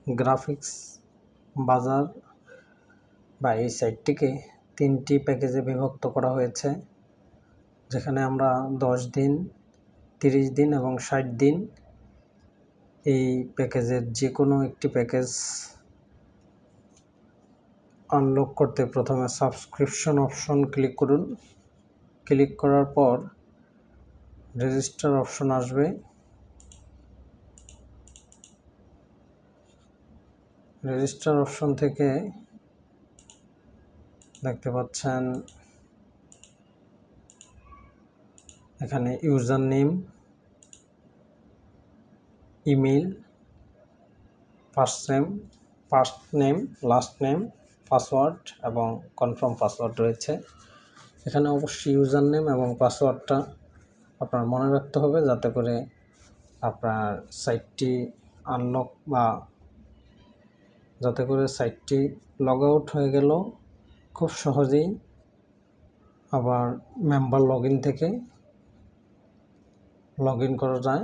Graphics বাজার বা এই সাইটটিকে 3টি প্যাকেজে বিভক্ত করা হয়েছে, যেখানে আমরা 10 দিন, 30 দিন এবং 60 দিন এই প্যাকেজের যে কোনো একটি প্যাকেজ আনলক করতে প্রথমে সাবস্ক্রিপশন অপশন ক্লিক করুন। ক্লিক করার পর রেজিস্টার অপশন আসবে। রেজিস্টার অপশন থেকে দেখতে পাচ্ছেন এখানে user name, email, first name, last name, password এবং কনফার্ম পাসওয়ার্ড রয়েছে। এখানে অবশ্যই ইউজার নেম এবং পাসওয়ার্ডটা আপনার মনে রাখতে হবে, যাতে করে আপনার সাইটটি আনলক বা যাতে করে সাইটটি লগ আউট হয়ে গেল খুব সহজেই আবার মেম্বার লগইন থেকে লগ ইন করা যায়।